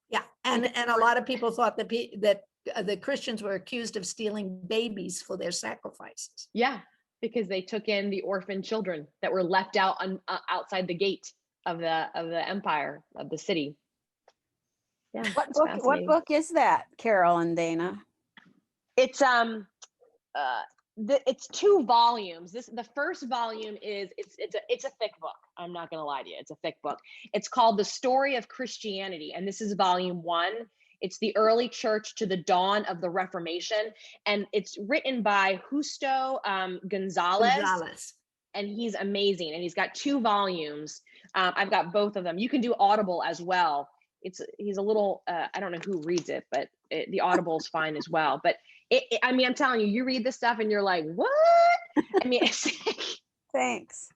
Yeah, and a lot of people thought that the Christians were accused of stealing babies for their sacrifices. Yeah, because they took in the orphan children that were left out outside the gate of the empire, of the city. Yeah. What book is that, Carol and Dana? It's it's 2 volumes. The first volume is it's a thick book. I'm not gonna lie to you, it's a thick book. It's called The Story of Christianity, and this is volume 1. It's the early church to the dawn of the Reformation, and it's written by Justo Gonzalez, and he's amazing. And he's got 2 volumes. I've got both of them. You can do Audible as well. He's a little I don't know who reads it, but the Audible is fine as well. But I mean, I'm telling you, you read this stuff and you're like, what? I mean, Thanks.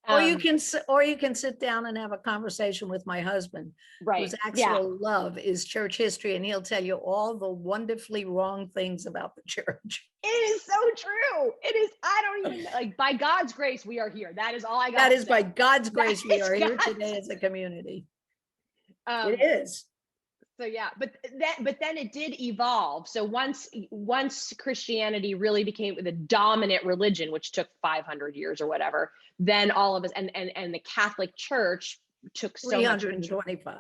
Or you can sit down and have a conversation with my husband, right? Whose actual love is church history, and he'll tell you all the wonderfully wrong things about the church. It is so true. It is. I don't even like. By God's grace, we are here. That is all I got. That is by God's grace we are here God's today as a community. It is. So yeah, but then it did evolve. So once Christianity really became the dominant religion, which took 500 years or whatever, then all of us and the Catholic Church took so 325.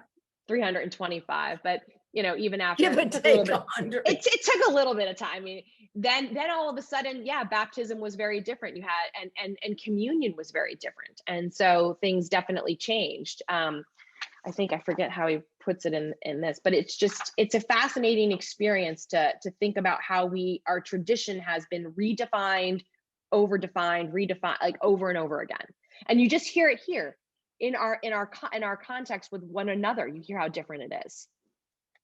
But even after it took a little bit of time. I mean, then all of a sudden, yeah, baptism was very different. You had and communion was very different, and so things definitely changed. I think I forget how he puts it in this, but it's a fascinating experience to think about how our tradition has been redefined, redefined, like over and over again. And you just hear it here in our context with one another. You hear how different it is,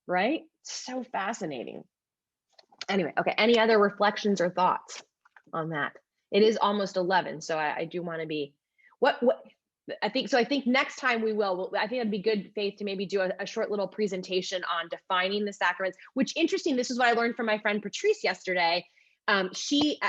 right? So fascinating. Anyway, okay. Any other reflections or thoughts on that? It is almost 11, so I do want to be what. I think next time I think it'd be good, Faith, to maybe do a short little presentation on defining the sacraments, which interesting. This is what I learned from my friend Patrice yesterday. She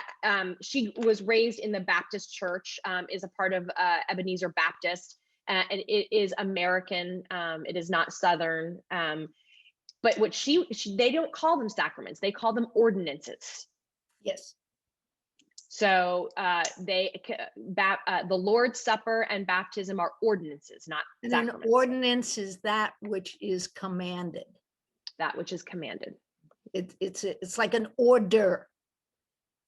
was raised in the Baptist church, is a part of Ebenezer Baptist, and it is American. It is not Southern. But what they don't call them sacraments. They call them ordinances. Yes. So the Lord's Supper and baptism are ordinances, not And an sacraments. ordinance is that which is commanded. That which is commanded. It's like an order.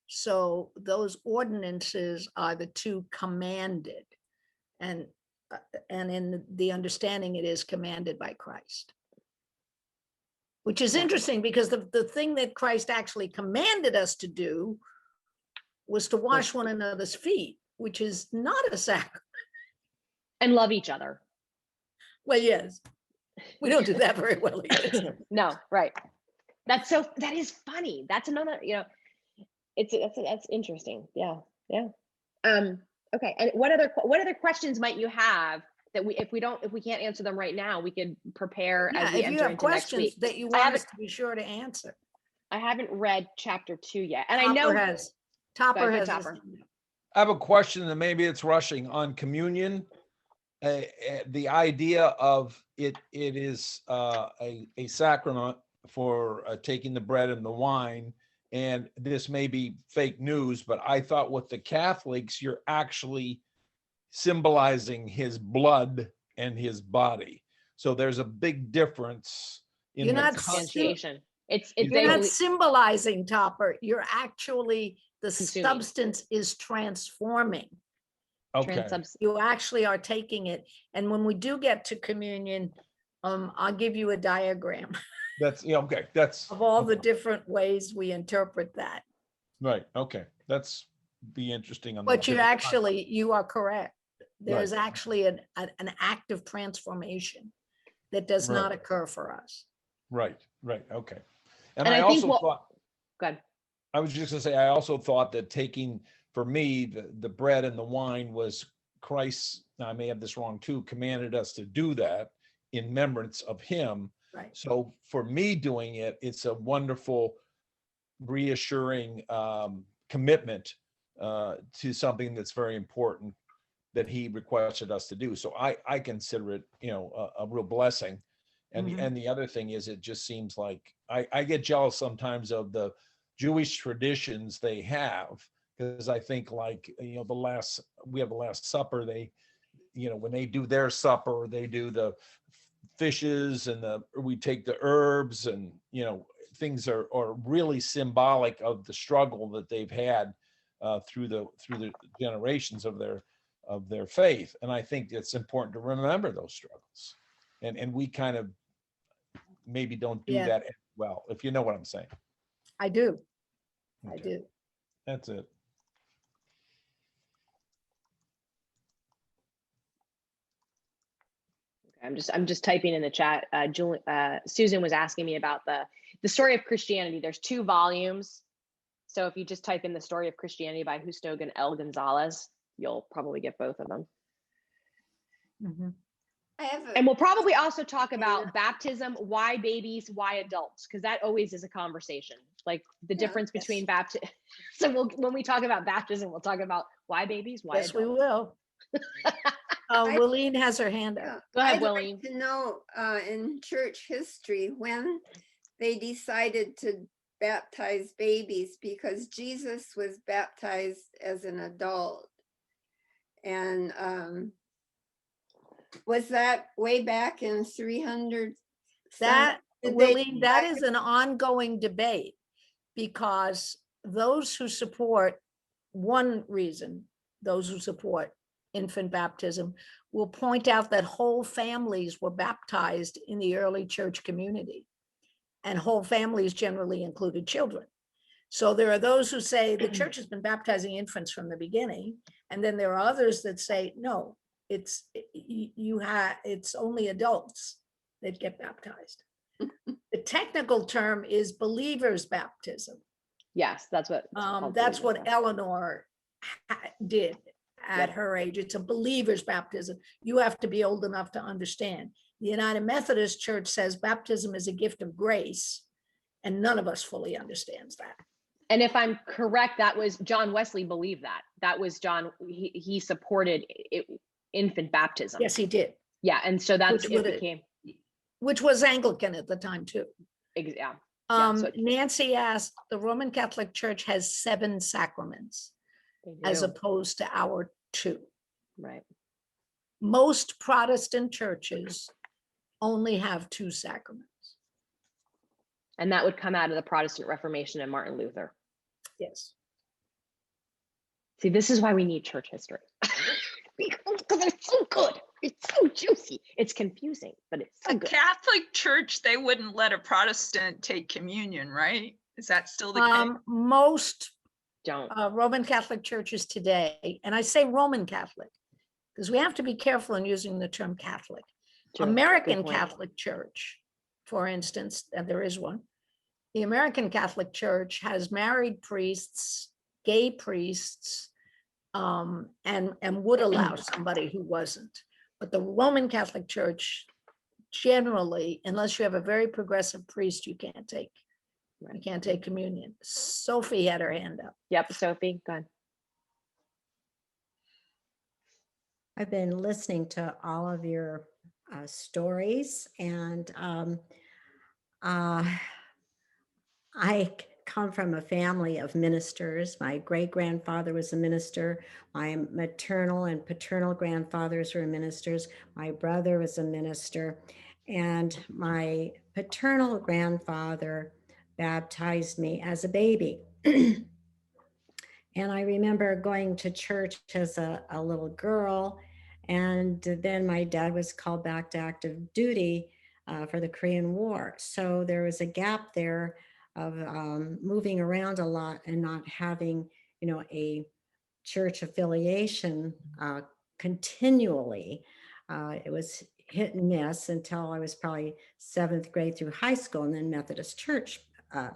So those ordinances are the two commanded, and in the understanding, it is commanded by Christ. Which is interesting, because the thing that Christ actually commanded us to do was to wash one another's feet, which is not a sacrament. And love each other. Well, yes, we don't do that very well either. No, right. That is funny. That's another, that's interesting. Yeah. Okay. And what other questions might you have that if we can't answer them right now, we could prepare as we if you enter have into next questions week. that you want us to be sure to answer. I haven't read chapter 2 yet, and Topper I know Topper has Topper. I have a question, and maybe it's rushing on communion. The idea of it is a sacrament for taking the bread and the wine. And this may be fake news, but I thought with the Catholics, you're actually symbolizing his blood and his body. So there's a big difference in You're the not substantiation. You're not symbolizing, Topper. You're actually, the consuming. substance is transforming. Okay. You actually are taking it. And when we do get to communion, I'll give you a diagram That's okay. That's of all the different ways we interpret that. right. Okay. That's be interesting on But that. you are correct. There's Right. actually an act of transformation that does not Right. occur for us. Right. Okay. And And I I think also thought, good. I was just gonna say, I also thought that taking, for me, the bread and the wine was Christ, now I may have this wrong too, commanded us to do that in remembrance of him. Right. So for me doing it, it's a wonderful, reassuring commitment to something that's very important that he requested us to do. So I consider it, a real blessing. And the other thing is, it just seems like I get jealous sometimes of the Jewish traditions they have, because I think like, we have the Last Supper, they, when they do their supper, they do the fishes and we take the herbs, and, things are really symbolic of the struggle that they've had through the generations of their faith. And I think it's important to remember those struggles. And we kind of maybe don't do that as well, if you know what I'm saying. I do. Okay. I do. That's it. I'm just typing in the chat. Susan was asking me about the story of Christianity. There's 2 volumes. So if you just type in the story of Christianity by Justo and L. Gonzalez, you'll probably get both of them. And we'll probably also talk about baptism, why babies, why adults, because that always is a conversation, like the difference between baptism. So when we talk about baptism, we'll talk about why babies, why Yes, adults. we will. Willeen has her hand up. Go ahead, I'd Willeen. like to know in church history when they decided to baptize babies, because Jesus was baptized as an adult. And was that way back in 300? Willeen, that is an ongoing debate, because those who support infant baptism will point out that whole families were baptized in the early church community, and whole families generally included children. So there are those who say the church has been baptizing infants from the beginning, and then there are others that say no, it's only adults that get baptized. The technical term is believers baptism. Yes, that's what Eleanor did at her age. It's a believer's baptism. You have to be old enough to understand. The United Methodist Church says baptism is a gift of grace, and none of us fully understands that. And if I'm correct, that was John Wesley believed that. That was John, he supported infant baptism. Yes, he did. Yeah, and so that's which was Anglican at the time too. Yeah. Nancy asked, the Roman Catholic Church has 7 sacraments. as opposed to our 2. Right. Most Protestant churches only have 2 sacraments. And that would come out of the Protestant Reformation and Martin Luther. Yes. See, this is why we need church history. Because it's so good. It's so juicy. It's confusing, but it's so A good. Catholic church, they wouldn't let a Protestant take communion, right? Is that still the case? Most don't. Roman Catholic churches today, and I say Roman Catholic because we have to be careful in using the term Catholic. True. American Good point. Catholic Church, for instance, and there is one, the American Catholic Church has married priests, gay priests, and would allow somebody who wasn't. But the Roman Catholic Church, generally, unless you have a very progressive priest, you can't take communion. Sophie had her hand up. Yep, Sophie, go ahead. I've been listening to all of your stories, and I come from a family of ministers. My great-grandfather was a minister. My maternal and paternal grandfathers were ministers. My brother was a minister. And my paternal grandfather baptized me as a baby. And I remember going to church as a little girl. And then my dad was called back to active duty for the Korean War. So there was a gap there of moving around a lot and not having, a church affiliation continually. It was hit and miss until I was probably 7th grade through high school, and then Methodist Church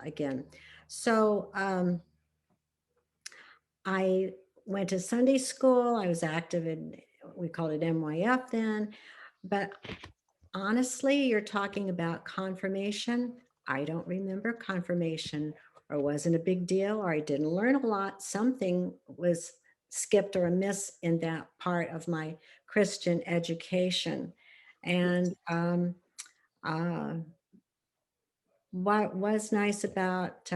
again. So I went to Sunday school. I was active in, we called it MYF then, but honestly, you're talking about confirmation. I don't remember confirmation, or wasn't a big deal, or I didn't learn a lot. Something was skipped or amiss in that part of my Christian education. And what was nice about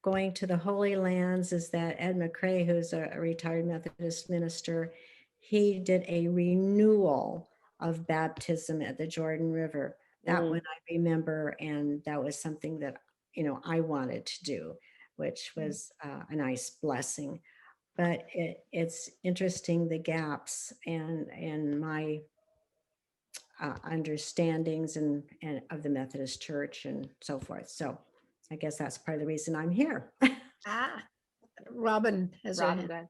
going to the Holy Lands is that Ed McCrae, who's a retired Methodist minister, he did a renewal of baptism at the Jordan River. That one I remember, and that was something that, I wanted to do, which was a nice blessing. But it's interesting, the gaps and my understandings and of the Methodist Church and so forth. So I guess that's part of the reason I'm here. Robin has her hand.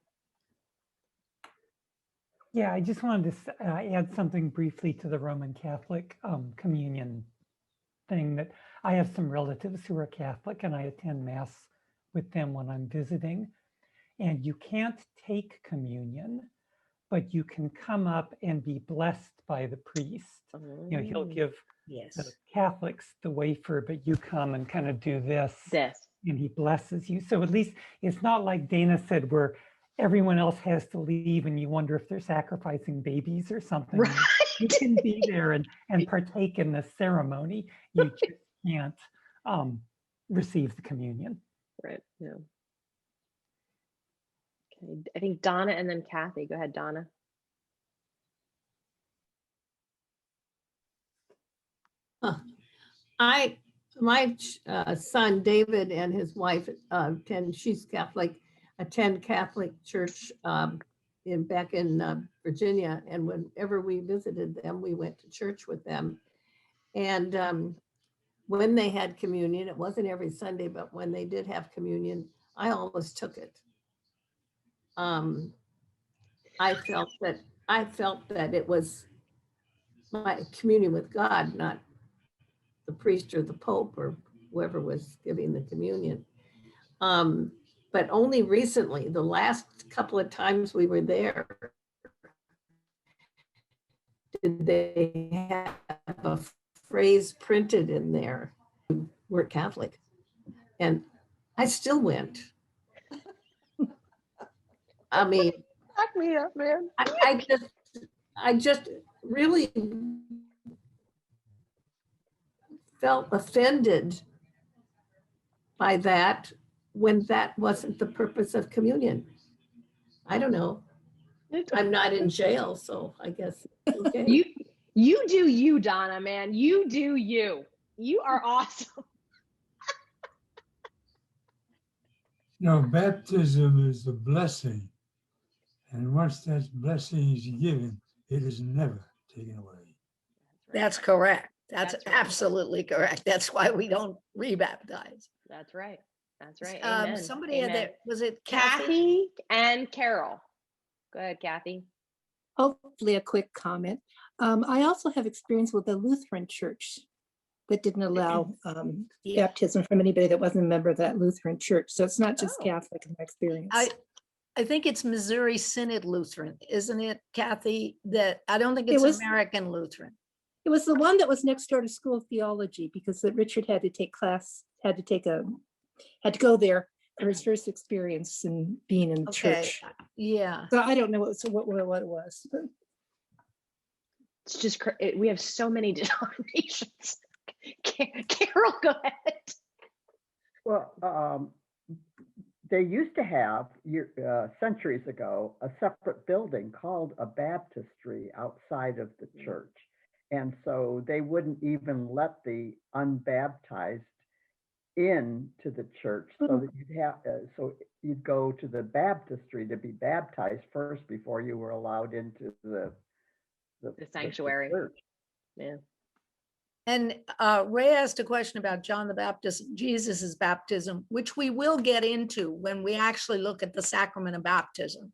Yeah, I just wanted to add something briefly to the Roman Catholic communion thing, that I have some relatives who are Catholic and I attend Mass with them when I'm visiting. And you can't take communion, but you can come up and be blessed by the priest. He'll give the Catholics the wafer, but you come and kind of do this, and he blesses you. So at least it's not like Dana said, where everyone else has to leave and you wonder if they're sacrificing babies or something. Right. You can be there and partake in the ceremony. You just can't receive the communion. Right. Yeah. Okay. I think Donna and then Kathy. Go ahead, Donna. My son David and his wife she's Catholic, attend Catholic church back in Virginia, and whenever we visited them, we went to church with them. And when they had communion, it wasn't every Sunday, but when they did have communion, I always took it. I felt that it was my communion with God, not the priest or the Pope or whoever was giving the communion. But only recently, the last couple of times we were there, did they have a phrase printed in there, "We're Catholic." And I still went. I mean, back me up, man. I just really felt offended by that when that wasn't the purpose of communion. I don't know. I'm not in jail, so I guess. Okay. You do you, Donna, man. You do you. You are awesome. No, baptism is a blessing. And once that blessing is given, it is never taken away. That's correct. That's That's right. absolutely correct. That's why we don't rebaptize. That's right. That's right. Amen. Somebody had Amen. that, was it Kathy and Carol. Go ahead, Kathy. Hopefully a quick comment. I also have experience with a Lutheran church that didn't allow baptism from anybody that wasn't a member of that Lutheran church. So it's not just Catholic in my experience. I think it's Missouri Synod Lutheran, isn't it, Kathy? That I don't think It it's was- American Lutheran. It was the one that was next door to School of Theology because Richard had to take class, had to go there for his first experience in being in the church. Yeah. So I don't know what it was. But It's just, we have so many denominations. Carol, go ahead. Well, they used to have centuries ago a separate building called a baptistry outside of the church, and so they wouldn't even let the unbaptized into the church. So that you'd go to the baptistry to be baptized first before you were allowed into the sanctuary. The church. Yeah. And Ray asked a question about John the Baptist, Jesus's baptism, which we will get into when we actually look at the sacrament of baptism,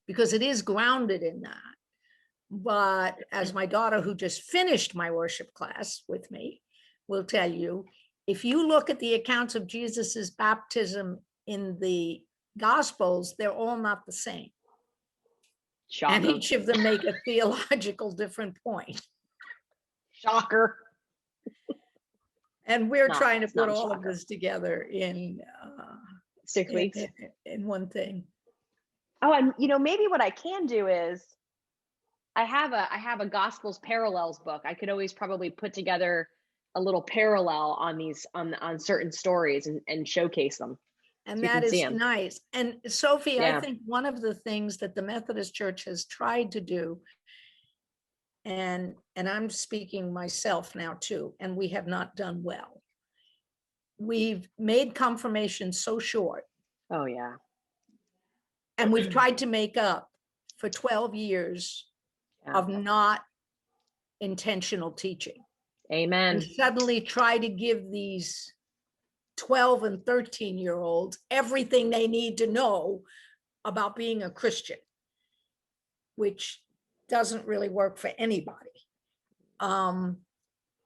because it is grounded in that. But as my daughter, who just finished my worship class with me, will tell you, if you look at the accounts of Jesus's baptism in the Gospels, they're all not the same. Shocker. And each of them make a theological different point. Shocker. And we're No, trying to it's not put a all of shocker. this together in 6 weeks. in one thing. Oh, and maybe what I can do is I have a Gospels parallels book. I could always probably put together a little parallel on these on certain stories and showcase them. And so you that can see is 'em. nice. And Sophie, Yeah. I think one of the things that the Methodist Church has tried to do, and I'm speaking myself now too, and we have not done well. We've made confirmation so short. Oh yeah. And we've tried to make up for 12 years of not intentional teaching. Amen. And suddenly try to give these 12 and 13-year-olds everything they need to know about being a Christian, which doesn't really work for anybody.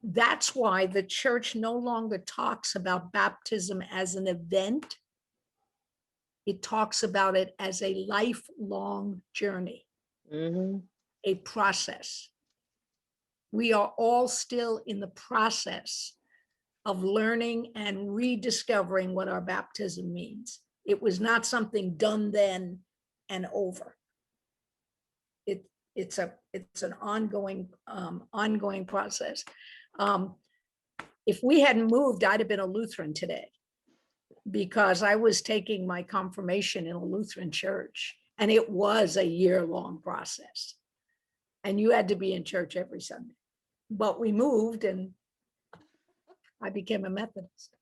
That's why the church no longer talks about baptism as an event. It talks about it as a lifelong journey, a process. We are all still in the process of learning and rediscovering what our baptism means. It was not something done then and over. It's an ongoing process. If we hadn't moved, I'd have been a Lutheran today, because I was taking my confirmation in a Lutheran church, and it was a year-long process. And you had to be in church every Sunday. But we moved and I became a Methodist.